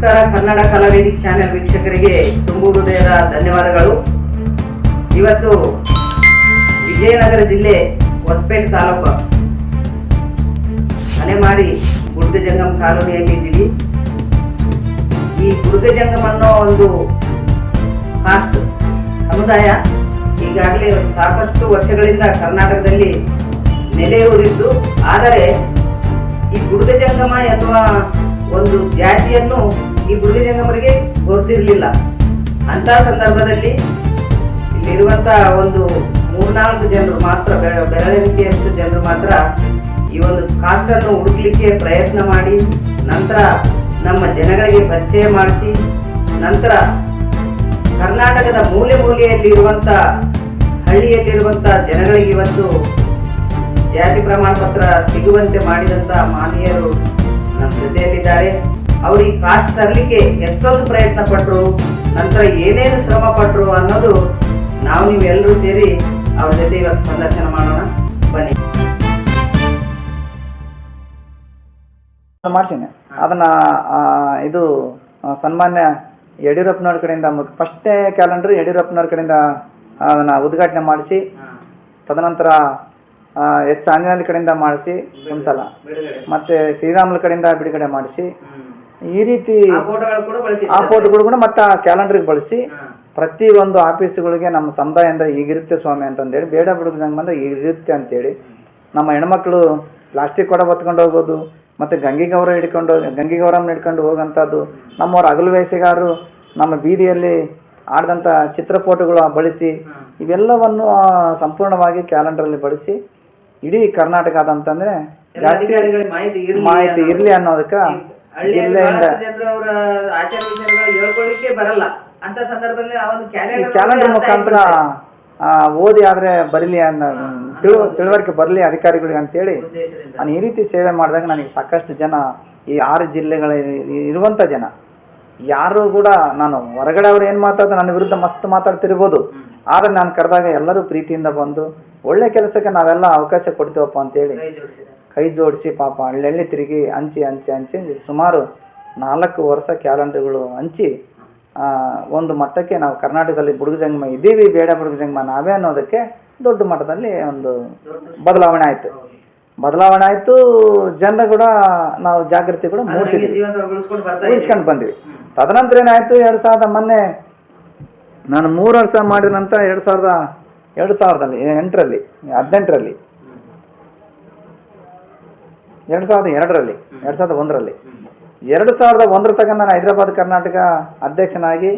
ನಮಸ್ಕಾರ. ಕನ್ನಡ ಕಲಾವೇದಿ ಚಾನೆಲ್ ವೀಕ್ಷಕರಿಗೆ ತುಂಬು ಹೃದಯದ ಧನ್ಯವಾದಗಳು. ಇವತ್ತು ವಿಜಯನಗರ ಜಿಲ್ಲೆ ಹೊಸಪೇಟೆ ತಾಲೂಕು ಅನೆಮಾರಿ ಗುಡ್ಗಜಂಗಮ ಕಾಲೋನಿಯಲ್ಲಿ ಇದ್ದೀವಿ. ಈ ಗುಡ್ಗಜಂಗಮ ಅನ್ನೋ ಒಂದು ಕಾಸ್ಟ್ ಸಮುದಾಯ ಈಗಾಗಲೇ ಸಾಕಷ್ಟು ವರ್ಷಗಳಿಂದ ಕರ್ನಾಟಕದಲ್ಲಿ ನೆಲೆಯೂರಿದ್ದು, ಆದರೆ ಈ ಗುಡ್ಗಜಂಗಮ ಎನ್ನುವ ಒಂದು ಜಾತಿಯನ್ನು ಈ ಗುಡ್ಗಜಂಗಮರಿಗೆ ಗೊತ್ತಿರಲಿಲ್ಲ. ಅಂತ ಸಂದರ್ಭದಲ್ಲಿ ಇಲ್ಲಿರುವಂತಹ ಒಂದು 3-4 ಜನರು ಮಾತ್ರ, ಬೆರಳೆಣಿಕೆಯಷ್ಟು ಜನರು ಮಾತ್ರ ಈ ಒಂದು ಕಾಸ್ಟನ್ನು ಹುಡುಕ್ಲಿಕ್ಕೆ ಪ್ರಯತ್ನ ಮಾಡಿ, ನಂತರ ನಮ್ಮ ಜನಗಳಿಗೆ ಪರಿಚಯ ಮಾಡಿಸಿ, ನಂತರ ಕರ್ನಾಟಕದ ಮೂಲೆ ಮೂಲೆಯಲ್ಲಿರುವಂಥ ಹಳ್ಳಿಯಲ್ಲಿರುವಂಥ ಜನಗಳಿಗೆ ಇವತ್ತು ಜಾತಿ ಪ್ರಮಾಣ ಪತ್ರ ಸಿಗುವಂತೆ ಮಾಡಿದಂಥ ಮಾನವೀಯರು ನಮ್ಮ ಜೊತೆಯಲ್ಲಿದ್ದಾರೆ. ಅವರು ಈ ಕಾಸ್ಟ್ ತರಲಿಕ್ಕೆ ಎಷ್ಟೊಂದು ಪ್ರಯತ್ನ ಪಟ್ಟರು, ನಂತರ ಏನೇನು ಶ್ರಮ ಪಟ್ಟರು ಅನ್ನೋದು ನೀವೆಲ್ಲರೂ ಸೇರಿ ಅವ್ರ ಜೊತೆ ಇವತ್ತು ಸಂದರ್ಶನ ಮಾಡೋಣ. ಬನ್ನಿ. ಮಾಡ್ತೀನಿ ಅದನ್ನ ಇದು ಸನ್ಮಾನ್ಯ ಯಡಿಯೂರಪ್ಪನವ್ರ ಕಡೆಯಿಂದ ಫಸ್ಟೇ ಕ್ಯಾಲೆಂಡರ್ ಯಡಿಯೂರಪ್ಪನವ್ರ ಕಡೆಯಿಂದ ಅದನ್ನ ಉದ್ಘಾಟನೆ ಮಾಡಿಸಿ, ತದನಂತರ ಎಚ್ ಆಂಜನೇಯ ಕಡೆಯಿಂದ ಮಾಡಿಸಿ ಒಂದ್ಸಲ, ಮತ್ತೆ ಶ್ರೀರಾಮುಲ ಕಡೆಯಿಂದ ಬಿಡುಗಡೆ ಮಾಡಿಸಿ, ಈ ರೀತಿ ಆ ಫೋಟೋಗಳು ಕೂಡ ಮತ್ತೆ ಆ ಕ್ಯಾಲೆಂಡರ್ಗೆ ಬಳಸಿ ಪ್ರತಿಯೊಂದು ಆಫೀಸುಗಳಿಗೆ ನಮ್ಮ ಸಮುದಾಯ ಅಂದರೆ ಈಗಿರುತ್ತೆ ಸ್ವಾಮಿ ಅಂತಂದೇಳಿ, ಬೇಡ ಬಿಡುಗಡೆ ಅಂದ್ರೆ ಈಗಿರುತ್ತೆ ಅಂತೇಳಿ ನಮ್ಮ ಹೆಣ್ಮಕ್ಳು ಪ್ಲಾಸ್ಟಿಕ್ ಕೊಡ ಹೊತ್ಕೊಂಡು ಹೋಗೋದು, ಮತ್ತು ಗಂಗಿಗೌರಮ್ಮನ ಹಿಡ್ಕೊಂಡು ಹೋಗೋಂಥದ್ದು, ನಮ್ಮವ್ರ ಹಗಲು ವಯಸ್ಸಿಗಾರರು ನಮ್ಮ ಬೀದಿಯಲ್ಲಿ ಆಡಿದಂಥ ಚಿತ್ರಪಟಗಳು ಬಳಸಿ ಇವೆಲ್ಲವನ್ನು ಸಂಪೂರ್ಣವಾಗಿ ಕ್ಯಾಲೆಂಡರಲ್ಲಿ ಬಳಸಿ ಇಡೀ ಕರ್ನಾಟಕ ಆದಂತಂದ್ರೆ ಜಾಸ್ತಿ ಮಾಹಿತಿ ಇರಲಿ ಅನ್ನೋದಕ್ಕೆ ಜಿಲ್ಲೆಯಿಂದ ಕ್ಯಾಲೆಂಡರ್ ಮುಖಾಂತರ ಓದಿ ಆದರೆ ಬರಲಿ ಅನ್ನೋ ತಿಳುವಳಿಕೆ ಬರಲಿ ಅಧಿಕಾರಿಗಳಿಗೆ ಅಂತೇಳಿ ನಾನು ಈ ರೀತಿ ಸೇವೆ ಮಾಡಿದಾಗ ನನಗೆ ಸಾಕಷ್ಟು ಜನ, ಈ 6 ಜಿಲ್ಲೆಗಳ ಇರುವಂಥ ಜನ ಯಾರು ಕೂಡ, ನಾನು ಹೊರಗಡೆ ಅವ್ರು ಏನು ಮಾತಾಡ್ತಾರೆ ನನ್ನ ವಿರುದ್ಧ ಮಸ್ತ್ ಮಾತಾಡ್ತಿರ್ಬೋದು, ಆದರೆ ನಾನು ಕರೆದಾಗ ಎಲ್ಲರೂ ಪ್ರೀತಿಯಿಂದ ಬಂದು ಒಳ್ಳೆ ಕೆಲಸಕ್ಕೆ ನಾವೆಲ್ಲ ಅವಕಾಶ ಕೊಡ್ತೀವಪ್ಪ ಅಂತೇಳಿ ಕೈ ಜೋಡಿಸಿ ಪಾಪ ಹಳ್ಳಿ ತಿರುಗಿ ಹಂಚಿ ಸುಮಾರು 4 ವರ್ಷ ಕ್ಯಾಲೆಂಡರ್ಗಳು ಹಂಚಿ ಒಂದು ಮಟ್ಟಕ್ಕೆ ನಾವು ಕರ್ನಾಟಕದಲ್ಲಿ ಬುಡುಗಜಂಗಮ ಇದ್ದೀವಿ, ಬೇಡ ಬುಡುಗಜಂಗಮ ನಾವೇ ಅನ್ನೋದಕ್ಕೆ ದೊಡ್ಡ ಮಟ್ಟದಲ್ಲಿ ಒಂದು ಬದಲಾವಣೆ ಆಯಿತು. ಜನರು ಕೂಡ ನಾವು ಜಾಗೃತಿ ಕೂಡ ಉಳಿಸ್ಕೊಂಡು ಬಂದ್ವಿ. ತದನಂತರ ಏನಾಯಿತು, 2000 ಮೊನ್ನೆ ನಾನು 3 ವರ್ಷ ಮಾಡಿದ ನಂತರ 2018ರಲ್ಲಿ 2001 ತನಕ ನಾನು ಹೈದರಾಬಾದ್ ಕರ್ನಾಟಕ ಅಧ್ಯಕ್ಷನಾಗಿ,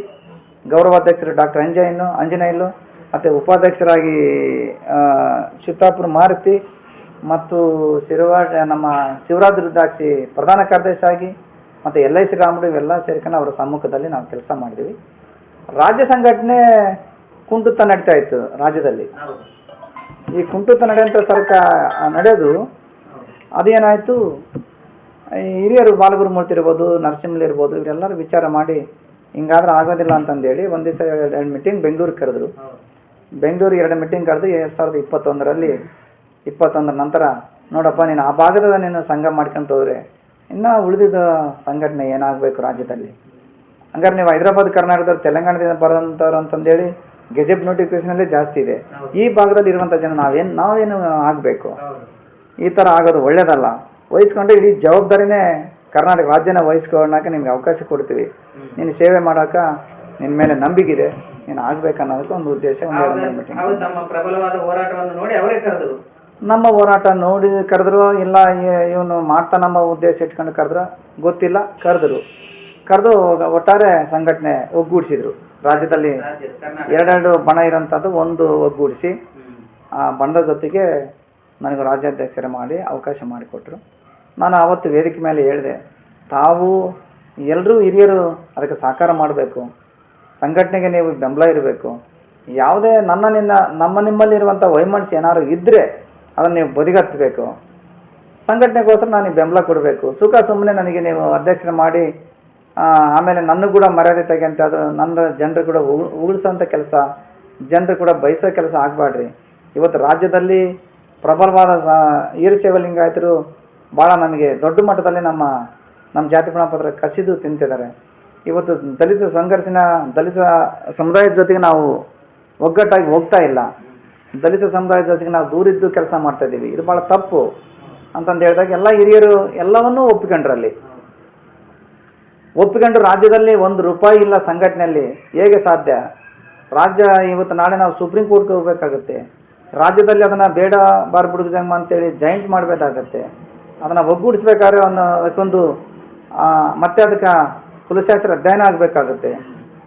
ಗೌರವಾಧ್ಯಕ್ಷರು ಡಾಕ್ಟರ್ ಅಂಜನೇಯಲು ಮತ್ತು ಉಪಾಧ್ಯಕ್ಷರಾಗಿ ಶಿವತಾಪುರ ಮಾರುತಿ ಮತ್ತು ನಮ್ಮ ಶಿವರಾಜ್ ರುದ್ರಾಕ್ಷಿ ಪ್ರಧಾನ ಕಾರ್ಯದರ್ಶಿಯಾಗಿ ಮತ್ತು LIC ರಾಮುಡು ಇವೆಲ್ಲ ಸೇರ್ಕೊಂಡು ಅವರ ಸಮ್ಮುಖದಲ್ಲಿ ನಾವು ಕೆಲಸ ಮಾಡಿದ್ವಿ. ರಾಜ್ಯ ಸಂಘಟನೆ ಕುಂಟುತ್ತಾ ನಡೀತಾ ಇತ್ತು ರಾಜ್ಯದಲ್ಲಿ. ಈ ಕುಂಟುತ್ತಾ ನಡೆಯುವಂಥ ನಡೆಯೋದು ಅದೇನಾಯಿತು, ಹಿರಿಯರು ಬಾಲಗುರುಮೂರ್ತಿ ಇರ್ಬೋದು, ನರಸಿಂಹಲ್ ಇರ್ಬೋದು, ಇವರೆಲ್ಲರೂ ವಿಚಾರ ಮಾಡಿ ಹಿಂಗಾದ್ರೆ ಆಗೋದಿಲ್ಲ ಅಂತಂದೇಳಿ ಒಂದು ದಿವಸ 2 ಮೀಟಿಂಗ್ ಬೆಂಗಳೂರಿಗೆ ಕರೆದ್ರು. ಬೆಂಗಳೂರಿಗೆ 2 ಮೀಟಿಂಗ್ ಕರೆದು 2021 ನಂತರ ನೋಡಪ್ಪ, ನೀನು ಆ ಭಾಗದ ನೀನು ಸಂಘ ಮಾಡ್ಕೊಂತ ಹೋದರೆ ಇನ್ನು ಉಳಿದಿದ್ದ ಸಂಘಟನೆ ಏನಾಗಬೇಕು ರಾಜ್ಯದಲ್ಲಿ, ಹಂಗಾರೆ ನೀವು ಹೈದರಾಬಾದ್ ಕರ್ನಾಟಕದಲ್ಲಿ ತೆಲಂಗಾಣದಿಂದ ಬರೋಂಥವ್ರು ಅಂತಂದೇಳಿ ಗೆಜೆಟ್ ನೋಟಿಫಿಕೇಶನಲ್ಲೇ ಜಾಸ್ತಿ ಇದೆ. ಈ ಭಾಗದಲ್ಲಿ ಇರುವಂಥ ಜನ ನಾವೇನು ಆಗಬೇಕು, ಈ ಥರ ಆಗೋದು ಒಳ್ಳೇದಲ್ಲ. ವಹಿಸ್ಕೊಂಡ್ರೆ ಇಡೀ ಜವಾಬ್ದಾರಿನೇ ಕರ್ನಾಟಕ ರಾಜ್ಯನ ವಹಿಸ್ಕೊಳ್ಳೋಕೆ ನಿಮ್ಗೆ ಅವಕಾಶ ಕೊಡ್ತೀವಿ, ನೀನು ಸೇವೆ ಮಾಡೋಕೆ ನಿನ್ನ ಮೇಲೆ ನಂಬಿಕೆ ನೀನು ಆಗ್ಬೇಕನ್ನೋದಕ್ಕೆ ಒಂದು ಉದ್ದೇಶ. ನಮ್ಮ ಹೋರಾಟ ನೋಡಿ ಕರೆದ್ರು, ಇಲ್ಲ ಇವನು ಮಾಡ್ತಾ ನಮ್ಮ ಉದ್ದೇಶ ಇಟ್ಕೊಂಡು ಕರೆದ್ರು ಗೊತ್ತಿಲ್ಲ, ಕರೆದು ಒಟ್ಟಾರೆ ಸಂಘಟನೆ ಒಗ್ಗೂಡಿಸಿದ್ರು. ರಾಜ್ಯದಲ್ಲಿ 2 ಬಣ ಇರೋಂಥದ್ದು ಒಂದು ಒಗ್ಗೂಡಿಸಿ ಆ ಬಣದ ಜೊತೆಗೆ ನನಗೆ ರಾಜ್ಯಾಧ್ಯಕ್ಷರ ಮಾಡಿ ಅವಕಾಶ ಮಾಡಿಕೊಟ್ರು. ನಾನು ಆವತ್ತು ವೇದಿಕೆ ಮೇಲೆ ಹೇಳಿದೆ, ತಾವು ಎಲ್ಲರೂ ಹಿರಿಯರು ಅದಕ್ಕೆ ಸಹಕಾರ ಮಾಡಬೇಕು, ಸಂಘಟನೆಗೆ ನೀವು ಬೆಂಬಲ ಇರಬೇಕು, ಯಾವುದೇ ನಿಮ್ಮಲ್ಲಿರುವಂಥ ವೈಮನಸ್ಸು ಏನಾದ್ರು ಇದ್ದರೆ ಅದನ್ನು ನೀವು ಬದಿಗತ್ತಬೇಕು, ಸಂಘಟನೆಗೋಸ್ಕರ ನಾನು ಬೆಂಬಲ ಕೊಡಬೇಕು. ಸುಮ್ಮನೆ ನನಗೆ ನೀವು ಅಧ್ಯಕ್ಷರ ಮಾಡಿ ಆಮೇಲೆ ನನ್ನ ಕೂಡ ಮರ್ಯಾದೆ ತೆಗೆಂತ ಅದು ನನ್ನ ಜನರು ಕೂಡ ಉಳಿಸೋಂಥ ಕೆಲಸ, ಜನರು ಕೂಡ ಬಯಸೋ ಕೆಲಸ ಆಗಬೇಡ್ರಿ. ಇವತ್ತು ರಾಜ್ಯದಲ್ಲಿ ಪ್ರಬಲವಾದ ವೀರಶೈವ ಲಿಂಗಾಯತರು ಭಾಳ ನಮಗೆ ದೊಡ್ಡ ಮಟ್ಟದಲ್ಲಿ ನಮ್ಮ ಜಾತಿ ಪ್ರಮಾಣ ಪತ್ರ ಕಸಿದು ತಿಂತಿದ್ದಾರೆ. ಇವತ್ತು ದಲಿತ ಸಂಘರ್ಷನ ದಲಿತ ಸಮುದಾಯದ ಜೊತೆಗೆ ನಾವು ಒಗ್ಗಟ್ಟಾಗಿ ಹೋಗ್ತಾ ಇಲ್ಲ, ದಲಿತ ಸಮುದಾಯದ ಜೊತೆಗೆ ನಾವು ದೂರಿದ್ದು ಕೆಲಸ ಮಾಡ್ತಾ ಇದ್ದೀವಿ, ಇದು ಭಾಳ ತಪ್ಪು ಅಂತಂದು ಹೇಳಿದಾಗ ಎಲ್ಲ ಹಿರಿಯರು ಎಲ್ಲವನ್ನೂ ಒಪ್ಪಿಕೊಂಡ್ರಲ್ಲಿ. ಒಪ್ಪಿಕೊಂಡು ರಾಜ್ಯದಲ್ಲಿ ₹1 ಇಲ್ಲ ಸಂಘಟನೆಯಲ್ಲಿ ಹೇಗೆ ಸಾಧ್ಯ? ರಾಜ್ಯ ಇವತ್ತು ನಾಳೆ ನಾವು ಸುಪ್ರೀಂ ಕೋರ್ಟ್ಗೆ ಹೋಗಬೇಕಾಗುತ್ತೆ. ರಾಜ್ಯದಲ್ಲಿ ಅದನ್ನು ಬೇಡ ಬಾರ್ ಬುಡುಗು ಜಂಗಮ ಅಂತೇಳಿ ಜಾಯಿಂಟ್ ಮಾಡಬೇಕಾಗತ್ತೆ. ಅದನ್ನು ಒಗ್ಗೂಡಿಸ್ಬೇಕಾದ್ರೆ ಅದಕ್ಕೊಂದು ಮತ್ತೆ ಅದಕ್ಕೆ ಕುಲಶಾಸ್ತ್ರ ಅಧ್ಯಯನ ಆಗಬೇಕಾಗುತ್ತೆ.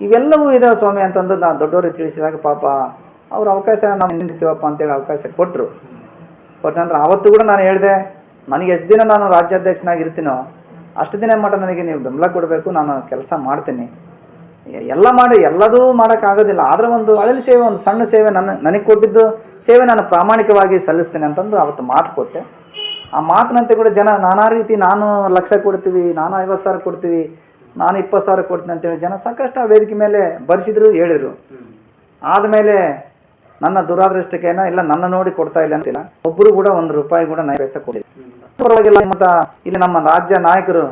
ಇವೆಲ್ಲವೂ ಇದೆ ಸ್ವಾಮಿ ಅಂತಂದು ನಾನು ದೊಡ್ಡವರಿಗೆ ತಿಳಿಸಿದಾಗ ಪಾಪ ಅವ್ರ ಅವಕಾಶ ನಾವು ನಿಂತಿರ್ತೀವಪ್ಪ ಅಂತೇಳಿ ಅವಕಾಶ ಕೊಟ್ಟರು. ಕೊಟ್ಟ ನಂತರ ಆವತ್ತು ಕೂಡ ನಾನು ಹೇಳಿದೆ, ನನಗೆ ಎಷ್ಟು ದಿನ ನಾನು ರಾಜ್ಯಾಧ್ಯಕ್ಷನಾಗಿರ್ತೀನೋ ಅಷ್ಟು ದಿನ ಮಟ್ಟ ನನಗೆ ನೀವು ಬೆಂಬಲ ಕೊಡಬೇಕು, ನಾನು ಕೆಲಸ ಮಾಡ್ತೀನಿ. ಎಲ್ಲ ಮಾಡಿ ಎಲ್ಲದೂ ಮಾಡೋಕ್ಕಾಗೋದಿಲ್ಲ, ಆದರೆ ಒಂದು ಅಳಲಿ ಸೇವೆ, ಒಂದು ಸಣ್ಣ ಸೇವೆ ನನಗೆ ಕೊಟ್ಟಿದ್ದು ಸೇವೆ ನಾನು ಪ್ರಾಮಾಣಿಕವಾಗಿ ಸಲ್ಲಿಸ್ತೇನೆ ಅಂತಂದು ಅವತ್ತು ಮಾತು ಕೊಟ್ಟೆ. ಆ ಮಾತಿನಂತೆ ಕೂಡ ಜನ ನಾನಾ ರೀತಿ, ನಾನು 1,00,000 ಕೊಡ್ತೀವಿ, ನಾನು 50,000 ಕೊಡ್ತೀವಿ, ನಾನು 20,000 ಕೊಡ್ತೀನಿ ಅಂತೇಳಿ ಜನ ಸಾಕಷ್ಟು ಆ ವೇದಿಕೆ ಮೇಲೆ ಬರೆಸಿದ್ರು, ಹೇಳಿದರು. ಆದಮೇಲೆ ನನ್ನ ದುರಾದೃಷ್ಟಕ್ಕೇನೋ ಇಲ್ಲ ನನ್ನ ನೋಡಿ ಕೊಡ್ತಾ ಇಲ್ಲ ಅಂತಿಲ್ಲ, ಒಬ್ಬರು ಕೂಡ ₹1 ಕೂಡ ಪೈಸೆ ಕೊಡಿಲ್ಲ. ಪರವಾಗಿಲ್ಲ. ಮತ್ತು ಇಲ್ಲಿ ನಮ್ಮ ರಾಜ್ಯ ನಾಯಕರು,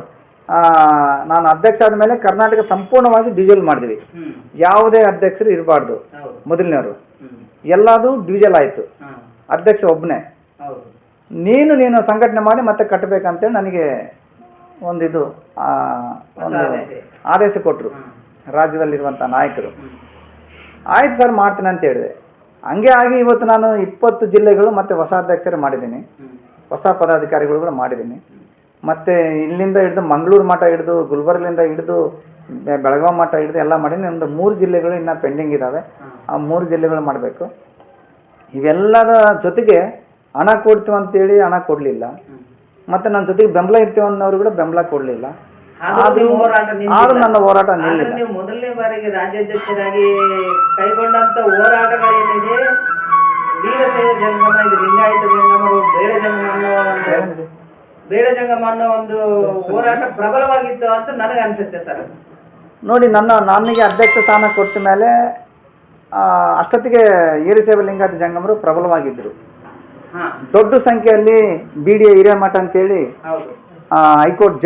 ನಾನು ಅಧ್ಯಕ್ಷ ಆದಮೇಲೆ ಕರ್ನಾಟಕ ಸಂಪೂರ್ಣವಾಗಿ ಡಿವಿಜಲ್ ಮಾಡಿದ್ವಿ. ಯಾವುದೇ ಅಧ್ಯಕ್ಷರು ಇರಬಾರ್ದು, ಮೊದಲನೇವರು ಎಲ್ಲದೂ ಡಿವಿಜಲ್ ಆಯಿತು. ಅಧ್ಯಕ್ಷ ಒಬ್ಬನೇ, ನೀನು ಸಂಘಟನೆ ಮಾಡಿ ಮತ್ತೆ ಕಟ್ಟಬೇಕಂತೇಳಿ ನನಗೆ ಒಂದು ಆದೇಶ ಕೊಟ್ಟರು ರಾಜ್ಯದಲ್ಲಿರುವಂಥ ನಾಯಕರು. ಆಯ್ತು ಸರ್ ಮಾಡ್ತೀನಿ ಅಂತ ಹೇಳಿದೆ. ಹಂಗೆ ಆಗಿ ಇವತ್ತು ನಾನು 20 ಜಿಲ್ಲೆಗಳು ಮತ್ತು ಹೊಸ ಅಧ್ಯಕ್ಷರು ಮಾಡಿದ್ದೀನಿ, ಹೊಸ ಪದಾಧಿಕಾರಿಗಳು ಕೂಡ ಮಾಡಿದ್ದೀನಿ. ಮತ್ತು ಇಲ್ಲಿಂದ ಹಿಡಿದು ಮಂಗಳೂರು ಮಠ ಹಿಡಿದು, ಗುಲ್ಬರ್ಗಲಿಂದ ಹಿಡಿದು ಬೆಳಗಾವಿ ಮಠ ಹಿಡಿದು ಎಲ್ಲ ಮಾಡೀನಿ. ಒಂದು 3 ಜಿಲ್ಲೆಗಳು ಇನ್ನೂ ಪೆಂಡಿಂಗ್ ಇದ್ದಾವೆ, ಆ 3 ಜಿಲ್ಲೆಗಳು ಮಾಡಬೇಕು. ಇವೆಲ್ಲದ ಜೊತೆಗೆ ಹಣ ಕೊಡ್ತೀವಿ ಅಂತೇಳಿ ಹಣ ಕೊಡಲಿಲ್ಲ, ಮತ್ತು ನನ್ನ ಜೊತೆಗೆ ಬೆಂಬಲ ಇರ್ತೀವಿ ಅನ್ನೋರು ಕೂಡ ಬೆಂಬಲ ಕೊಡಲಿಲ್ಲ. ಆದರೂ ನನ್ನ ಹೋರಾಟ ನಿಲ್ಲಿಲ್ಲ. ನೀವು ಮೊದಲನೇ ಬಾರಿಗೆ ರಾಜ್ಯಾಧ್ಯಕ್ಷರಾಗಿ ಕೈಗೊಂಡಂತ ಹೋರಾಟಗಳೇನಿದೆ, ವೀರಶೈವ ಜಂಗಮ, ಇದು ಲಿಂಗಾಯತ ಜಂಗಮ, ಬೇಡ ಜಂಗಮ ಅನ್ನೋ ಒಂದು ಹೋರಾಟ ಪ್ರಬಲವಾಗಿತ್ತು ಅಂತ ನನಗೆ ಅನ್ಸುತ್ತೆ ಸರ್. ನೋಡಿ, ನನಗೆ ಅಧ್ಯಕ್ಷ ಸ್ಥಾನ ಕೊಟ್ಟ ಮೇಲೆ ಅಷ್ಟೊತ್ತಿಗೆ ವೀರಶೈವ ಲಿಂಗಾಯತ ಜಂಗಮರು ಪ್ರಬಲವಾಗಿದ್ದರು. ದೊಡ್ಡ ಸಂಖ್ಯೆಯಲ್ಲಿ BDA ಹಿರೇಮಠ ಅಂತೇಳಿ ಹೈಕೋರ್ಟ್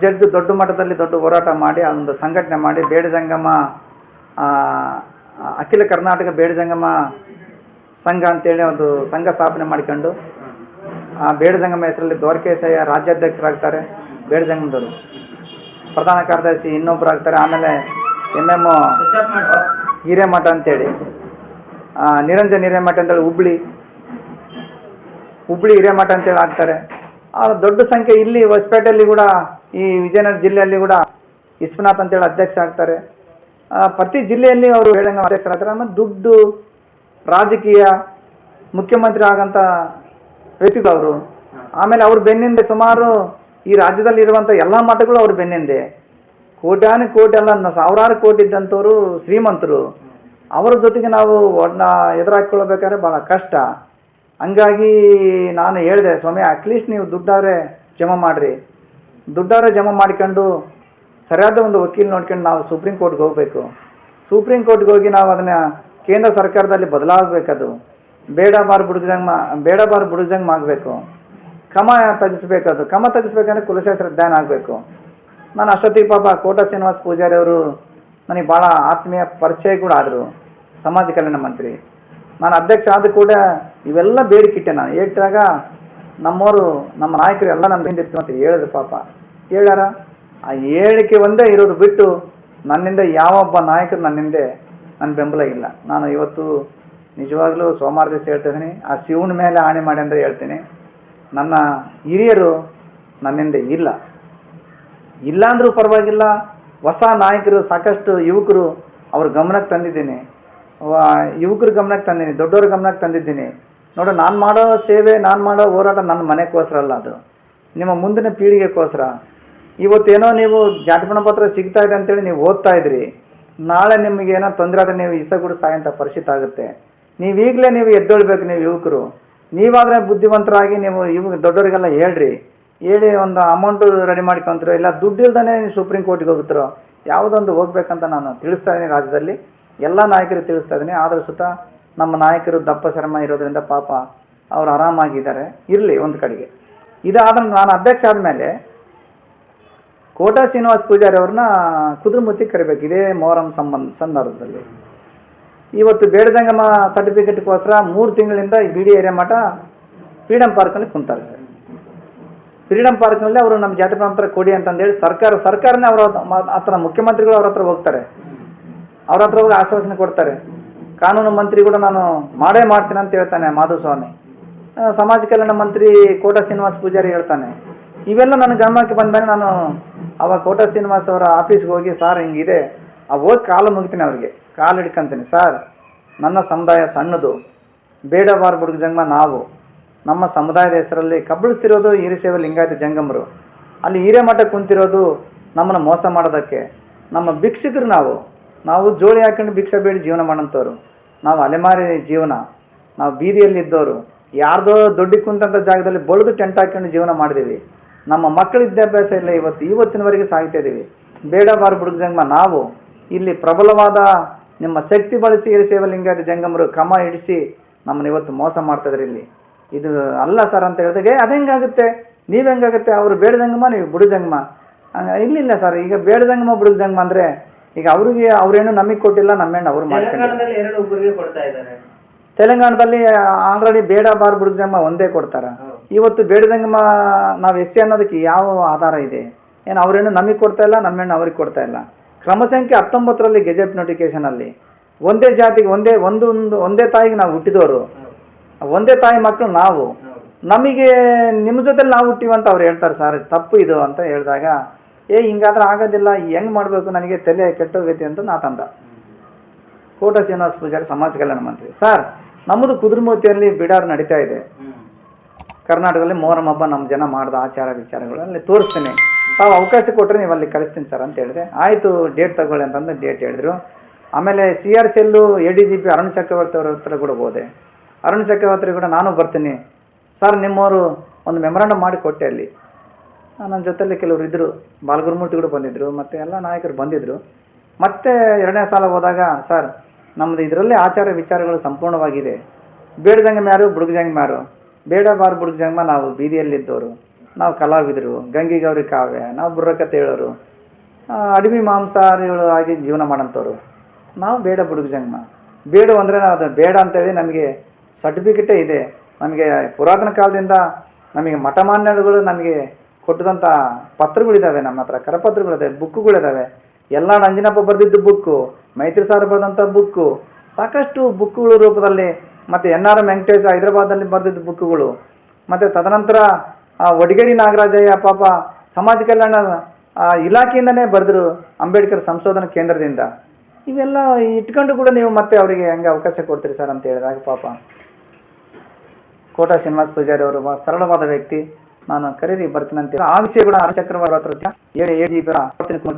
ಜಡ್ಜ್ ದೊಡ್ಡ ಮಟ್ಟದಲ್ಲಿ ದೊಡ್ಡ ಹೋರಾಟ ಮಾಡಿ ಒಂದು ಸಂಘಟನೆ ಮಾಡಿ ಬೇಡ ಜಂಗಮ, ಅಖಿಲ ಕರ್ನಾಟಕ ಬೇಡ ಜಂಗಮ ಸಂಘ ಅಂತೇಳಿ ಒಂದು ಸಂಘ ಸ್ಥಾಪನೆ ಮಾಡಿಕೊಂಡು ಆ ಬೇಡ ಜಂಗಮ ಹೆಸರಲ್ಲಿ ದ್ವಾರಕೇಶಯ್ಯ ರಾಜ್ಯಾಧ್ಯಕ್ಷರಾಗ್ತಾರೆ. ಬೇಡ ಜಂಗಮದವರು ಪ್ರಧಾನ ಕಾರ್ಯದರ್ಶಿ ಇನ್ನೊಬ್ಬರು ಆಗ್ತಾರೆ. ಆಮೇಲೆ MM ಹಿರೇಮಠ ಅಂತೇಳಿ, ನಿರಂಜನ್ ಹಿರೇಮಠ ಅಂತೇಳಿ ಹುಬ್ಳಿ ಹಿರೇಮಠ ಅಂತೇಳಿ ಆಗ್ತಾರೆ. ಆ ದೊಡ್ಡ ಸಂಖ್ಯೆ ಇಲ್ಲಿ ಹೊಸಪೇಟೆಯಲ್ಲಿ ಕೂಡ, ಈ ವಿಜಯನಗರ ಜಿಲ್ಲೆಯಲ್ಲಿ ಕೂಡ ವಿಶ್ವನಾಥ್ ಅಂತೇಳಿ ಅಧ್ಯಕ್ಷ ಆಗ್ತಾರೆ. ಪ್ರತಿ ಜಿಲ್ಲೆಯಲ್ಲಿ ಅವರು ಬೇಡಂಗ ಅಧ್ಯಕ್ಷರಾಗ್ತಾರೆ. ಆಮೇಲೆ ದುಡ್ಡು, ರಾಜಕೀಯ, ಮುಖ್ಯಮಂತ್ರಿ ಆಗಂಥ ವ್ಯಕ್ತಿಗಳು ಅವರು. ಆಮೇಲೆ ಅವ್ರ ಬೆನ್ನಿಂದೆ ಸುಮಾರು ಈ ರಾಜ್ಯದಲ್ಲಿ ಇರುವಂಥ ಎಲ್ಲ ಮಠಗಳು ಅವ್ರ ಬೆನ್ನಿಂದೆ. ಕೋಟ್ಯಾನು ಕೋಟಿ ಅಲ್ಲ, ಸಾವಿರಾರು ಕೋಟಿ ಇದ್ದಂಥವ್ರು ಶ್ರೀಮಂತರು. ಅವರ ಜೊತೆಗೆ ನಾವು ಎದುರಾಕೊಳ್ಬೇಕಾದ್ರೆ ಭಾಳ ಕಷ್ಟ. ಹಂಗಾಗಿ ನಾನು ಹೇಳಿದೆ, ಸ್ವಾಮಿ ಅಟ್ಲೀಸ್ಟ್ ನೀವು ದುಡ್ಡಾದ್ರೆ ಜಮಾ ಮಾಡಿರಿ, ದುಡ್ಡಾದ್ರೆ ಜಮಾ ಮಾಡ್ಕೊಂಡು ಸರಿಯಾದ ಒಂದು ವಕೀಲ ನೋಡ್ಕೊಂಡು ನಾವು ಸುಪ್ರೀಂ ಕೋರ್ಟ್ಗೆ ಹೋಗಬೇಕು. ಸುಪ್ರೀಂ ಕೋರ್ಟ್ಗೆ ಹೋಗಿ ನಾವು ಅದನ್ನು ಕೇಂದ್ರ ಸರ್ಕಾರದಲ್ಲಿ ಬದಲಾಗಬೇಕದು. ಬೇಡ ಬಾರ್ ಬುಡುಗು ಜಂಗಮ ಆಗಬೇಕು, ಕ್ರಮ ತಗ್ಗಿಸ್ಬೇಕದು. ಕ್ರಮ ತಗ್ಗಿಸ್ಬೇಕಂದ್ರೆ ಕುಲಶಾಸ್ತ್ರ ಅಧ್ಯಯನ ಆಗಬೇಕು. ನಾನು ಅಷ್ಟೊತ್ತಿಗೆ ಪಾಪ ಕೋಟ ಶ್ರೀನಿವಾಸ ಪೂಜಾರಿ ಅವರು ನನಗೆ ಭಾಳ ಆತ್ಮೀಯ ಪರಿಚಯ ಕೂಡ ಆದರು, ಸಮಾಜ ಕಲ್ಯಾಣ ಮಂತ್ರಿ. ನಾನು ಅಧ್ಯಕ್ಷ ಆದ ಕೂಡ ಇವೆಲ್ಲ ಬೇಡಿಕಿಟ್ಟೆ. ನಾನು ಇಟ್ಟಾಗ ನಮ್ಮ ನಾಯಕರು ಎಲ್ಲ ನನ್ನ ಹಿಂದಿತ್ತು ಅಂತ ಹೇಳಿದ್ರು. ಪಾಪ ಹೇಳ್ಯಾರ, ಆ ಹೇಳಿಕೆ ಒಂದೇ ಇರೋದು ಬಿಟ್ಟು ನನ್ನಿಂದ ಯಾವೊಬ್ಬ ನಾಯಕರು ನನ್ನ ಬೆಂಬಲ ಇಲ್ಲ. ನಾನು ಇವತ್ತು ನಿಜವಾಗ್ಲೂ ಸೋಮವಾರ ದಿವಸ ಹೇಳ್ತಿದ್ದೀನಿ, ಆ ಶಿವನ ಮೇಲೆ ಆಣೆ ಮಾಡಿ ಅಂದರೆ ಹೇಳ್ತೀನಿ, ನನ್ನ ಹಿರಿಯರು ನನ್ನಿಂದ ಇಲ್ಲ ಅಂದರೂ ಪರವಾಗಿಲ್ಲ. ಹೊಸ ನಾಯಕರು ಸಾಕಷ್ಟು ಯುವಕರು ಅವ್ರ ಗಮನಕ್ಕೆ ತಂದಿದ್ದೀನಿ, ಯುವಕರ ಗಮನಕ್ಕೆ ತಂದೀನಿ, ದೊಡ್ಡವ್ರ ಗಮನಕ್ಕೆ ತಂದಿದ್ದೀನಿ. ನೋಡು, ನಾನು ಮಾಡೋ ಸೇವೆ, ನಾನು ಮಾಡೋ ಹೋರಾಟ ನನ್ನ ಮನೆಗೋಸ್ಕರ ಅಲ್ಲ, ಅದು ನಿಮ್ಮ ಮುಂದಿನ ಪೀಳಿಗೆಗೋಸ್ಕರ. ಇವತ್ತೇನೋ ನೀವು ಜಾಟಪಣ ಪತ್ರ ಸಿಗ್ತಾ ಇದೆ ಅಂತೇಳಿ ನೀವು ಓದ್ತಾ ಇದ್ರಿ, ನಾಳೆ ನಿಮಗೇನೋ ತೊಂದರೆ ಆದರೆ ನೀವು ಇಸಗುಡು ಸಾಯಂತ ಪರಿಸ್ಥಿತಿ ಆಗುತ್ತೆ. ನೀವೀಗಲೇ ನೀವು ಎದ್ದೊಳ್ಬೇಕು. ನೀವು ಯುವಕರು ನೀವಾದರೆ ಬುದ್ಧಿವಂತರಾಗಿ ನೀವು ದೊಡ್ಡವರಿಗೆಲ್ಲ ಹೇಳಿ ಒಂದು ಅಮೌಂಟು ರೆಡಿ ಮಾಡ್ಕೊಂತೀರೋ, ಇಲ್ಲ ದುಡ್ಡು ಇಲ್ದೇ ನೀವು ಸುಪ್ರೀಂ ಕೋರ್ಟಿಗೆ ಹೋಗುತ್ತೀರೋ, ಯಾವುದೊಂದು ಹೋಗ್ಬೇಕಂತ ನಾನು ತಿಳಿಸ್ತಾ ಇದ್ದೀನಿ. ರಾಜ್ಯದಲ್ಲಿ ಎಲ್ಲ ನಾಯಕರು ತಿಳಿಸ್ತಾ ಇದ್ದೀನಿ. ಆದರೂ ಸುತ್ತ ನಮ್ಮ ನಾಯಕರು ದಪ್ಪ ಶ್ರಮ ಇರೋದ್ರಿಂದ ಪಾಪ ಅವರು ಆರಾಮಾಗಿದ್ದಾರೆ, ಇರಲಿ ಒಂದು ಕಡೆಗೆ. ಇದಾದ ನಾನು ಅಧ್ಯಕ್ಷ ಆದಮೇಲೆ ಕೋಟಾ ಶ್ರೀನಿವಾಸ ಪೂಜಾರಿ ಅವ್ರನ್ನ ಕುದುರೆಮುತ್ತಿ ಕರಿಬೇಕು ಇದೇ ಮೊಹರಂ ಸಂದರ್ಭದಲ್ಲಿ. ಇವತ್ತು ಬೇಡಜಂಗಮ ಸರ್ಟಿಫಿಕೇಟ್ಗೋಸ್ಕರ 3 ತಿಂಗಳಿಂದ ಈ ಬಿ ಡಿ ಏರಿಯಾ ಮಠ ಫ್ರೀಡಮ್ ಪಾರ್ಕಲ್ಲಿ ಕುಂತಾರೆ ಸರ್. ಫ್ರೀಡಮ್ ಪಾರ್ಕ್ನಲ್ಲಿ ಅವರು ನಮ್ಮ ಜಾತಿ ಪ್ರಮಾಣ ಕೊಡಿ ಅಂತಂದೇಳಿ ಸರ್ಕಾರನೇ ಅವರ ಹತ್ರ ಮುಖ್ಯಮಂತ್ರಿಗಳು ಅವ್ರ ಹತ್ರ ಹೋಗ್ತಾರೆ, ಅವ್ರ ಹತ್ರ ಹೋಗಿ ಆಶ್ವಾಸನೆ ಕೊಡ್ತಾರೆ. ಕಾನೂನು ಮಂತ್ರಿ ಕೂಡ ನಾನು ಮಾಡೇ ಮಾಡ್ತೀನಿ ಅಂತ ಹೇಳ್ತಾನೆ ಮಾಧುಸ್ವಾಮಿ. ಸಮಾಜ ಕಲ್ಯಾಣ ಮಂತ್ರಿ ಕೋಟಾ ಶ್ರೀನಿವಾಸ ಪೂಜಾರಿ ಹೇಳ್ತಾನೆ. ಇವೆಲ್ಲ ನನ್ನ ಗಮನಕ್ಕೆ ಬಂದಾಗ ನಾನು ಅವಾಗ ಕೋಟಾ ಶ್ರೀನಿವಾಸ್ ಅವರ ಆಫೀಸ್ಗೆ ಹೋಗಿ ಸಾರ್ ಹಿಂಗಿದೆ ಹೋಗಿ ಕಾಲು ಮುಗಿತೀನಿ, ಅವ್ರಿಗೆ ಕಾಲು ಹಿಡ್ಕೊಂತೀನಿ. ಸರ್, ನನ್ನ ಸಮುದಾಯ ಸಣ್ಣದು, ಬೇಡವಾರ ಬುಡುಗ ಜಂಗಮ ನಾವು ನಮ್ಮ ಸಮುದಾಯದ ಹೆಸರಲ್ಲಿ ಕಬ್ಬಳಿಸ್ತಿರೋದು ಹಿರಿಸೇವೆ ಲಿಂಗಾಯತ ಜಂಗಮರು. ಅಲ್ಲಿ ಹಿರೇಮಠ ಕುಂತಿರೋದು ನಮ್ಮನ್ನು ಮೋಸ ಮಾಡೋದಕ್ಕೆ. ನಮ್ಮ ಭಿಕ್ಷುಕರು ನಾವು ಜೋಳಿ ಹಾಕೊಂಡು ಭಿಕ್ಷೆ ಬೇಡಿ ಜೀವನ ಮಾಡೋಂಥವ್ರು. ನಾವು ಅಲೆಮಾರಿ ಜೀವನ, ನಾವು ಬೀದಿಯಲ್ಲಿದ್ದವರು, ಯಾರ್ದೋ ದೊಡ್ಡ ಕುಂತಂಥ ಜಾಗದಲ್ಲಿ ಬಳಿದು ಟೆಂಟ್ ಹಾಕೊಂಡು ಜೀವನ ಮಾಡಿದ್ದೀವಿ. ನಮ್ಮ ಮಕ್ಕಳ ವಿದ್ಯಾಭ್ಯಾಸ ಇಲ್ಲ, ಇವತ್ತಿನವರೆಗೆ ಸಾಗ್ತಾ ಇದ್ದೀವಿ. ಬೇಡವಾರ ಬುಡುಗ ಜಂಗಮ ನಾವು ಇಲ್ಲಿ ಪ್ರಬಲವಾದ ನಿಮ್ಮ ಶಕ್ತಿ ಬಳಸಿ ಹಿರಿಸೇವೆ ಲಿಂಗಾಯತ ಜಂಗಮರು ಕ್ರಮ ಹಿಡಿಸಿ ನಮ್ಮನ್ನು ಇವತ್ತು ಮೋಸ ಮಾಡ್ತಿದ್ರಿ. ಇಲ್ಲಿ ಇದು ಅಲ್ಲ ಸರ್ ಅಂತ ಹೇಳಿದಾಗ ಅದು ಹೆಂಗಾಗುತ್ತೆ, ನೀವು ಹೆಂಗಾಗುತ್ತೆ, ಅವರು ಬೇಡ ಜಂಗಮ ನೀವು ಬುಡುಗ ಜಂಗಮ ಇಲ್ಲ ಸರ್. ಈಗ ಬೇಡ ಜಂಗಮ ಬುಡುಗ ಜಂಗಮ ಅಂದರೆ ಈಗ ಅವ್ರೇನು ನಮಗೆ ಕೊಟ್ಟಿಲ್ಲ, ನಮ್ಮೇನು ಅವ್ರು ಮಾಡ್ತಾರೆ. ತೆಲಂಗಾಣದಲ್ಲಿ ಆಲ್ರೆಡಿ ಬೇಡ ಬಾರ್ ಬುಡುಗ ಜಂಗಮ ಒಂದೇ ಕೊಡ್ತಾರೆ. ಇವತ್ತು ಬೇಡ ಜಂಗಮ ನಾವು ಎಸ್ ಸಿ ಅನ್ನೋದಕ್ಕೆ ಯಾವ ಆಧಾರ ಇದೆ? ಏನು ಅವ್ರೇನು ನಮಗೆ ಕೊಡ್ತಾ ಇಲ್ಲ, ನಮ್ಮೇನು ಅವ್ರಿಗೆ ಕೊಡ್ತಾ ಇಲ್ಲ. ಕ್ರಮ ಸಂಖ್ಯೆ 19ರಲ್ಲಿ ಗೆಜೆಟ್ ನೋಟಿಫಿಕೇಶನಲ್ಲಿ ಒಂದೇ ಜಾತಿಗೆ ಒಂದೇ ತಾಯಿಗೆ ನಾವು ಹುಟ್ಟಿದವರು, ಒಂದೇ ತಾಯಿ ಮಕ್ಕಳು ನಾವು, ನಮಗೆ ನಿಮ್ಮ ಜೊತೆಲಿ ನಾವು ಹುಟ್ಟಿವಂತ ಅವ್ರು ಹೇಳ್ತಾರೆ. ಸರ್ ತಪ್ಪು ಇದು ಅಂತ ಹೇಳಿದಾಗ ಹಿಂಗಾದ್ರೆ ಆಗೋದಿಲ್ಲ, ಹೆಂಗೆ ಮಾಡಬೇಕು, ನನಗೆ ತಲೆ ಕೆಟ್ಟೋಗೈತಿ ಅಂತ ನಾ ತಂದ. ಕೋಟಾ ಶ್ರೀನಿವಾಸ ಪೂಜಾರಿ ಸಮಾಜ ಕಲ್ಯಾಣ ಮಂತ್ರಿ. ಸರ್, ನಮ್ಮದು ಕುದುರೆಮುತ್ತಿಯಲ್ಲಿ ಬಿಡಾರ್ ನಡೀತಾ ಇದೆ. ಕರ್ನಾಟಕದಲ್ಲಿ ಮೊಹರಂ ಹಬ್ಬ ನಮ್ಮ ಜನ ಮಾಡಿದ ಆಚಾರ ವಿಚಾರಗಳು ಅಲ್ಲಿ ತೋರಿಸ್ತೀನಿ, ತಾವು ಅವಕಾಶ ಕೊಟ್ಟರೆ ನೀವು ಅಲ್ಲಿ ಕಳಿಸ್ತೀನಿ ಸರ್ ಅಂತ ಹೇಳಿದೆ. ಆಯಿತು, ಡೇಟ್ ತಗೊಳ್ಳಿ ಅಂತಂದು ಡೇಟ್ ಹೇಳಿದ್ರು. ಆಮೇಲೆ CRCL ADGP ಅರುಣ್ ಚಕ್ರವರ್ತಿ ಅವ್ರ ಹತ್ರ ಕೂಡ ಹೋದೆ. ಅರುಣ್ ಚಕ್ರವರ್ತಿ ಕೂಡ ನಾನು ಬರ್ತೀನಿ ಸರ್, ನಿಮ್ಮವರು ಒಂದು ಮೆಮೊರಾಂಡಮ್ ಮಾಡಿ ಕೊಟ್ಟೆ. ಅಲ್ಲಿ ನನ್ನ ಜೊತೆಯಲ್ಲಿ ಕೆಲವರು ಇದ್ದರು, ಬಾಲಗುರುಮೂರ್ತಿ ಕೂಡ ಬಂದಿದ್ದರು, ಮತ್ತು ಎಲ್ಲ ನಾಯಕರು ಬಂದಿದ್ದರು. ಮತ್ತೆ 2ನೇ ಸಲ ಹೋದಾಗ ಸರ್ ನಮ್ಮದು ಇದರಲ್ಲೇ ಆಚಾರ ವಿಚಾರಗಳು ಸಂಪೂರ್ಣವಾಗಿದೆ. ಬೇಡ ಜಂಗಮ ಯಾರು, ಬುಡುಗ ಜಂಗಮ ಯಾರು? ಬೇಡ ಬಾರ್ ಬುಡುಗ ಜಂಗಮ ನಾವು ಬೀದಿಯಲ್ಲಿದ್ದವರು, ನಾವು ಕಲಾವಿದರು, ಗಂಗಿಗೌರಿ ಕಾವ್ಯ, ನಾವು ಬುರ್ರಕತೆ ಹೇಳೋರು, ಅಡವಿ ಮಾಂಸಾಹಾರಿಗಳು ಆಗಿ ಜೀವನ ಮಾಡೋಂಥವ್ರು. ನಾವು ಬೇಡ ಬುಡುಗ ಜಂಗಮ. ಬೇಡ ಅಂದರೆ ನಾವು ಅದು ಬೇಡ ಅಂತೇಳಿ ನಮಗೆ ಸರ್ಟಿಫಿಕೇಟೇ ಇದೆ. ನಮಗೆ ಪುರಾತನ ಕಾಲದಿಂದ ನಮಗೆ ಮಠಮಾನ್ಯಗಳು ನಮಗೆ ಕೊಟ್ಟದಂಥ ಪತ್ರಗಳಿದ್ದಾವೆ, ನಮ್ಮ ಹತ್ರ ಕರಪತ್ರಗಳಿದ್ದಾವೆ, ಬುಕ್ಕುಗಳಿದ್ದಾವೆ. ಎಲ್ಲ ನಂಜನಪ್ಪ ಬರೆದಿದ್ದು ಬುಕ್ಕು, ಮೈತ್ರಿ ಸಾರ್ ಬರೆದಂಥ ಬುಕ್ಕು, ಸಾಕಷ್ಟು ಬುಕ್ಕುಗಳ ರೂಪದಲ್ಲಿ, ಮತ್ತು NRM ವೆಂಕಟೇಶ ಹೈದರಾಬಾದಲ್ಲಿ ಬರೆದಿದ್ದ ಬುಕ್ಕುಗಳು, ಮತ್ತು ತದನಂತರ ವಡಗೇರಿ ನಾಗರಾಜಯ್ಯ ಪಾಪ ಸಮಾಜ ಕಲ್ಯಾಣ ಇಲಾಖೆಯಿಂದನೇ ಬರೆದರು, ಅಂಬೇಡ್ಕರ್ ಸಂಶೋಧನಾ ಕೇಂದ್ರದಿಂದ. ಇವೆಲ್ಲ ಇಟ್ಕೊಂಡು ಕೂಡ ನೀವು ಮತ್ತೆ ಅವರಿಗೆ ಹೆಂಗೆ ಅವಕಾಶ ಕೊಡ್ತೀರಿ ಸರ್ ಅಂತ ಹೇಳಿದಾಗ ಪಾಪ ಕೋಟಾ ಶ್ರೀನಿವಾಸ ಪೂಜಾರಿ ಅವರು ಸರಳವಾದ ವ್ಯಕ್ತಿ. ನಾನು ಕರೀರಿ ಬರ್ತೀನಿ ಅಂತ ಆ ವಿಷಯ ಕೂಡ ಚಕ್ರವರ್ತಿ ಹತ್ರ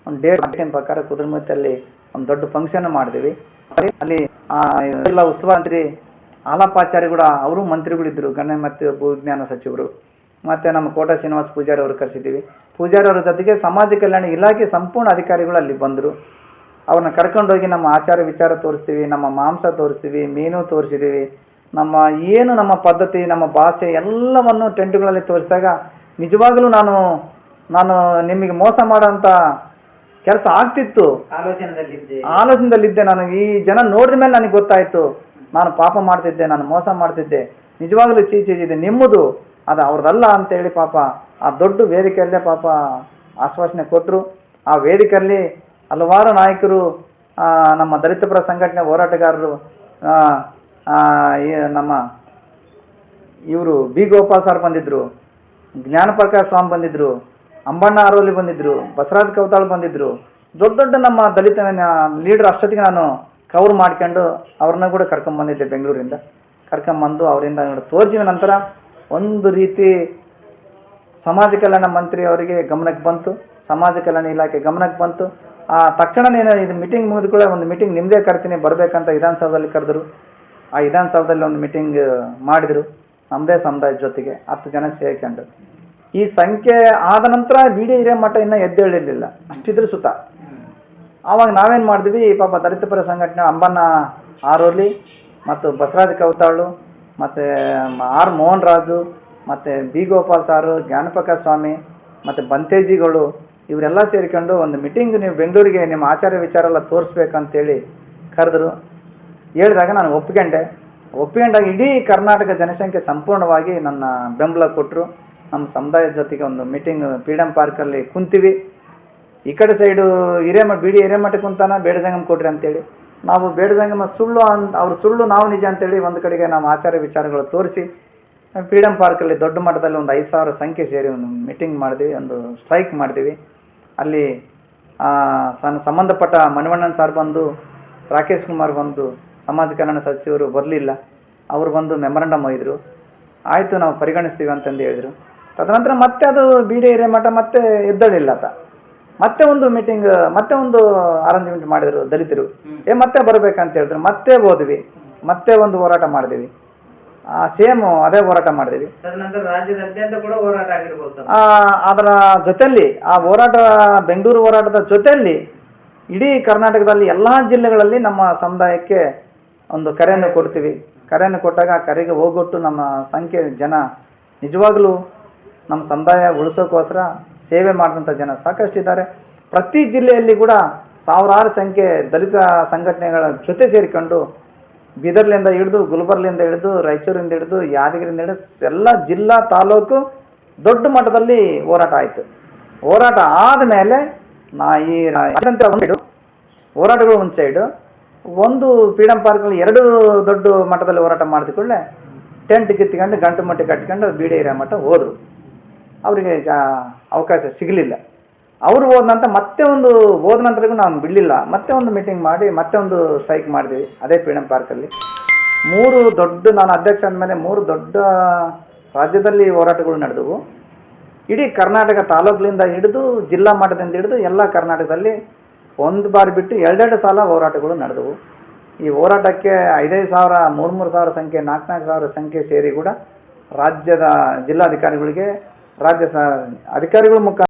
ಒಂದು ಡೇಟ್ ಪ್ರಕಾರ ಕುದುರೆಮುತ್ತಿಯಲ್ಲಿ ಒಂದು ದೊಡ್ಡ ಫಂಕ್ಷನ್ ಮಾಡಿದ್ವಿ. ಅಲ್ಲಿ ಎಲ್ಲ ಉಸ್ತುವಾರಿ ಮಂತ್ರಿ ಆಲಪಾಚಾರಿ ಕೂಡ ಅವರು ಮಂತ್ರಿಗಳಿದ್ದರು, ಗಣ್ಯ ಮತ್ತು ಭೂವಿಜ್ಞಾನ ಸಚಿವರು. ಮತ್ತು ನಮ್ಮ ಕೋಟಾ ಶ್ರೀನಿವಾಸ ಪೂಜಾರಿ ಅವರು ಕರೆಸಿದ್ದೀವಿ. ಪೂಜಾರಿ ಅವರ ಜೊತೆಗೆ ಸಮಾಜ ಕಲ್ಯಾಣ ಇಲಾಖೆ ಸಂಪೂರ್ಣ ಅಧಿಕಾರಿಗಳು ಅಲ್ಲಿ ಬಂದರು. ಅವ್ರನ್ನ ಕರ್ಕೊಂಡೋಗಿ ನಮ್ಮ ಆಚಾರ ವಿಚಾರ ತೋರಿಸ್ತೀವಿ, ನಮ್ಮ ಮಾಂಸ ತೋರಿಸ್ತೀವಿ, ಮೀನು ತೋರಿಸಿದ್ದೀವಿ, ನಮ್ಮ ಪದ್ಧತಿ, ನಮ್ಮ ಭಾಷೆ ಎಲ್ಲವನ್ನು ಟೆಂಟ್ಗಳಲ್ಲಿ ತೋರಿಸಿದಾಗ ನಿಜವಾಗಲೂ ನಾನು ನಿಮಗೆ ಮೋಸ ಮಾಡೋಂಥ ಕೆಲಸ ಆಗ್ತಿತ್ತು, ಆಲೋಚನೆದಲ್ಲಿದ್ದೆ. ನನಗೆ ಈ ಜನ ನೋಡಿದ ಮೇಲೆ ನನಗೆ ಗೊತ್ತಾಯಿತು, ನಾನು ಪಾಪ ಮಾಡ್ತಿದ್ದೆ, ನಾನು ಮೋಸ ಮಾಡ್ತಿದ್ದೆ, ನಿಜವಾಗಲೂ ಚೀಚಿದೆ ನಿಮ್ಮದು, ಅದು ಅವ್ರದ್ದಲ್ಲ ಅಂತೇಳಿ ಪಾಪ ಆ ದೊಡ್ಡ ವೇದಿಕೆಯಲ್ಲೇ ಪಾಪ ಆಶ್ವಾಸನೆ ಕೊಟ್ಟರು. ಆ ವೇದಿಕೆಯಲ್ಲಿ ಹಲವಾರು ನಾಯಕರು, ನಮ್ಮ ದಲಿತ ಪರ ಸಂಘಟನೆ ಹೋರಾಟಗಾರರು, ನಮ್ಮ ಇವರು ಬಿ ಗೋಪಾಲ್ ಸರ್ ಬಂದಿದ್ದರು, ಜ್ಞಾನಪ್ರಕಾಶ್ ಸ್ವಾಮಿ ಬಂದಿದ್ದರು, ಅಂಬಣ್ಣ ಆರೋಲಿ ಬಂದಿದ್ದರು, ಬಸವರಾಜ್ ಕವತಾಳ್ ಬಂದಿದ್ದರು. ದೊಡ್ಡ ನಮ್ಮ ದಲಿತ ಲೀಡರ್ ಅಷ್ಟೊತ್ತಿಗೆ ನಾನು ಕವರ್ ಮಾಡ್ಕೊಂಡು ಅವ್ರನ್ನ ಕೂಡ ಕರ್ಕೊಂಬಂದಿದ್ದೆ. ಬೆಂಗಳೂರಿಂದ ಕರ್ಕೊಂಬಂದು ಅವರಿಂದ ತೋರಿಸಿದ ನಂತರ ಒಂದು ರೀತಿ ಸಮಾಜ ಕಲ್ಯಾಣ ಮಂತ್ರಿ ಅವರಿಗೆ ಗಮನಕ್ಕೆ ಬಂತು, ಸಮಾಜ ಕಲ್ಯಾಣ ಇಲಾಖೆ ಗಮನಕ್ಕೆ ಬಂತು. ತಕ್ಷಣ ಇದು ಮೀಟಿಂಗ್ ಮುಗಿದ ಕೂಡ ಒಂದು ಮೀಟಿಂಗ್ ನಿಮ್ಮದೇ ಕರ್ತೀನಿ ಬರಬೇಕಂತ ವಿಧಾನಸೌಧದಲ್ಲಿ ಕರೆದರು. ಆ ವಿಧಾನಸೌಧದಲ್ಲಿ ಒಂದು ಮೀಟಿಂಗ್ ಮಾಡಿದರು ನಮ್ಮದೇ ಸಮುದಾಯದ ಜೊತೆಗೆ 10 ಜನ ಸೇರ್ಕೊಂಡು. ಈ ಸಂಖ್ಯೆ ಆದ ನಂತರ ಬಿಡಿ ಹಿರೇಮಠ ಇನ್ನೂ ಎದ್ದೇಳಿರಲಿಲ್ಲ, ಅಷ್ಟಿದ್ರು ಸುತ್ತ. ಆವಾಗ ನಾವೇನು ಮಾಡಿದ್ವಿ, ಪಾಪ ದಲಿತ ಪರ ಸಂಘಟನೆ ಅಂಬಣ್ಣ ಆರೋಲಿ ಮತ್ತು ಬಸವರಾಜ್ ಕವತಾಳು ಮತ್ತು ಆರ್ ಮೋಹನ್ ರಾಜು ಮತ್ತು ಬಿ ಗೋಪಾಲ್ ಸಾರು, ಜ್ಞಾನಪ್ರಕಾಶ್ ಸ್ವಾಮಿ, ಮತ್ತು ಬಂತೇಜಿಗಳು ಇವರೆಲ್ಲ ಸೇರಿಕೊಂಡು ಒಂದು ಮೀಟಿಂಗ್ ನೀವು ಬೆಂಗಳೂರಿಗೆ ನಿಮ್ಮ ಆಚಾರ ವಿಚಾರ ಎಲ್ಲ ತೋರಿಸ್ಬೇಕಂತೇಳಿ ಕರೆದ್ರು. ಹೇಳಿದಾಗ ನಾನು ಒಪ್ಪಿಕೊಂಡಾಗ ಇಡೀ ಕರ್ನಾಟಕ ಜನಸಂಖ್ಯೆ ಸಂಪೂರ್ಣವಾಗಿ ನನ್ನ ಬೆಂಬಲ ಕೊಟ್ಟರು. ನಮ್ಮ ಸಮುದಾಯದ ಜೊತೆಗೆ ಒಂದು ಮೀಟಿಂಗ್ ಫ್ರೀಡಮ್ ಪಾರ್ಕಲ್ಲಿ ಕುಂತೀವಿ. ಈ ಕಡೆ ಸೈಡು ಬಿಡಿ ಹಿರೇಮಠ ಕುಂತಾನ ಬೇಡಜಂಗಮ ಕೊಡ್ರಿ ಅಂತೇಳಿ, ನಾವು ಬೇಡಜಂಗಮ ಸುಳ್ಳು ಅವ್ರ ಸುಳ್ಳು ನಾವು ನಿಜ ಅಂತೇಳಿ ಒಂದು ಕಡೆಗೆ ನಾವು ಆಚಾರ ವಿಚಾರಗಳು ತೋರಿಸಿ ಫ್ರೀಡಮ್ ಪಾರ್ಕಲ್ಲಿ ದೊಡ್ಡ ಮಟ್ಟದಲ್ಲಿ ಒಂದು 5,000 ಸಂಖ್ಯೆ ಸೇರಿ ಒಂದು ಮೀಟಿಂಗ್ ಮಾಡಿದ್ವಿ, ಒಂದು ಸ್ಟ್ರೈಕ್ ಮಾಡಿದ್ವಿ. ಅಲ್ಲಿ ಸಂಬಂಧಪಟ್ಟ ಮನವಣ್ಣನ್ ಸಾರ್ ಬಂದು, ರಾಕೇಶ್ ಕುಮಾರ್ ಬಂದು, ಸಮಾಜ ಕಲ್ಯಾಣ ಸಚಿವರು ಬರಲಿಲ್ಲ, ಅವರು ಬಂದು ಮೆಮೊರಂಡಮ್ ಒಯ್ದರು. ಆಯಿತು ನಾವು ಪರಿಗಣಿಸ್ತೀವಿ ಅಂತಂದು ಹೇಳಿದರು. ತದನಂತರ ಮತ್ತೆ ಅದು ಬಿಡಿ ಹಿರೇಮಠ ಮತ್ತೆ ಎದ್ದಳಿಲ್ಲ ಮತ್ತೆ ಒಂದು ಮೀಟಿಂಗ್ ಮತ್ತೆ ಒಂದು ಅರೇಂಜ್ಮೆಂಟ್ ಮಾಡಿದರು ದಲಿತರು. ಮತ್ತೆ ಬರಬೇಕಂತ ಹೇಳಿದ್ರು. ಮತ್ತೆ ಹೋದ್ವಿ, ಮತ್ತೆ ಒಂದು ಹೋರಾಟ ಮಾಡಿದ್ವಿ, ಸೇಮ್ ಅದೇ ಹೋರಾಟ ಮಾಡಿದ್ವಿ. ತದನಂತರ ರಾಜ್ಯದಾದ್ಯಂತ ಕೂಡ ಹೋರಾಟ ಆಗಿರ್ಬೋದು. ಅದರ ಜೊತೆಯಲ್ಲಿ ಆ ಹೋರಾಟ, ಬೆಂಗಳೂರು ಹೋರಾಟದ ಜೊತೆಯಲ್ಲಿ ಇಡೀ ಕರ್ನಾಟಕದಲ್ಲಿ ಎಲ್ಲ ಜಿಲ್ಲೆಗಳಲ್ಲಿ ನಮ್ಮ ಸಮುದಾಯಕ್ಕೆ ಒಂದು ಕರೆಯನ್ನು ಕೊಡ್ತೀವಿ. ಕರೆಯನ್ನು ಕೊಟ್ಟಾಗ ಆ ಕರೆಗೆ ಹೋಗೊಟ್ಟು ನಮ್ಮ ಸಂಖ್ಯೆ ಜನ ನಿಜವಾಗಲೂ ನಮ್ಮ ಸಮುದಾಯ ಉಳಿಸೋಕ್ಕೋಸ್ಕರ ಸೇವೆ ಮಾಡಿದಂಥ ಜನ ಸಾಕಷ್ಟಿದ್ದಾರೆ. ಪ್ರತಿ ಜಿಲ್ಲೆಯಲ್ಲಿ ಕೂಡ ಸಾವಿರಾರು ಸಂಖ್ಯೆ ದಲಿತ ಸಂಘಟನೆಗಳ ಜೊತೆ ಸೇರಿಕೊಂಡು ಬೀದರ್ಲಿಂದ ಹಿಡಿದು, ಗುಲ್ಬರ್ಲಿಂದ ಹಿಡಿದು, ರಾಯಚೂರಿಂದ ಹಿಡಿದು, ಯಾದಗಿರಿಯಿಂದ ಹಿಡಿದು ಎಲ್ಲ ಜಿಲ್ಲಾ ತಾಲೂಕು ದೊಡ್ಡ ಮಟ್ಟದಲ್ಲಿ ಹೋರಾಟ ಆಯಿತು. ಹೋರಾಟ ಆದಮೇಲೆ ಈ ಹೋರಾಟಗಳು ಒಂದು ಸೈಡು, ಒಂದು ಫ್ರೀಡಮ್ ಪಾರ್ಕಲ್ಲಿ 2 ದೊಡ್ಡ ಮಟ್ಟದಲ್ಲಿ ಹೋರಾಟ ಮಾಡಿದ ಕೂಡಲೇ ಟೆಂಟ್ ಕಿತ್ಕೊಂಡು ಗಂಟು ಮಟ್ಟಿ ಕಟ್ಕೊಂಡು ಬಿಡಿ ಹಿರೇಮಠ ಹೋದರು. ಅವರಿಗೆ ಅವಕಾಶ ಸಿಗಲಿಲ್ಲ. ಅವರು ಹೋದ ನಂತರಗೂ ನಾವು ಬಿಡಲಿಲ್ಲ. ಮತ್ತೆ ಒಂದು ಮೀಟಿಂಗ್ ಮಾಡಿ ಮತ್ತೆ ಒಂದು ಸ್ಟ್ರೈಕ್ ಮಾಡಿದ್ವಿ ಅದೇ ಫ್ರೀಡಮ್ ಪಾರ್ಕಲ್ಲಿ. 3 ದೊಡ್ಡ, ನಾನು ಅಧ್ಯಕ್ಷ ಅಂದಮೇಲೆ 3 ದೊಡ್ಡ ರಾಜ್ಯದಲ್ಲಿ ಹೋರಾಟಗಳು ನಡೆದವು. ಇಡೀ ಕರ್ನಾಟಕ ತಾಲೂಕಿನಿಂದ ಹಿಡಿದು ಜಿಲ್ಲಾ ಮಟ್ಟದಿಂದ ಹಿಡಿದು ಎಲ್ಲ ಕರ್ನಾಟಕದಲ್ಲಿ ಒಂದು ಬಾರಿ ಬಿಟ್ಟು 2 ಸಲ ಹೋರಾಟಗಳು ನಡೆದವು. ಈ ಹೋರಾಟಕ್ಕೆ 5,000, 3,000 ಸಂಖ್ಯೆ, 4,000 ಸಂಖ್ಯೆ ಸೇರಿ ಕೂಡ ರಾಜ್ಯದ ಜಿಲ್ಲಾಧಿಕಾರಿಗಳಿಗೆ, ರಾಜ್ಯ ಅಧಿಕಾರಿಗಳ ಮುಖಾಂತರ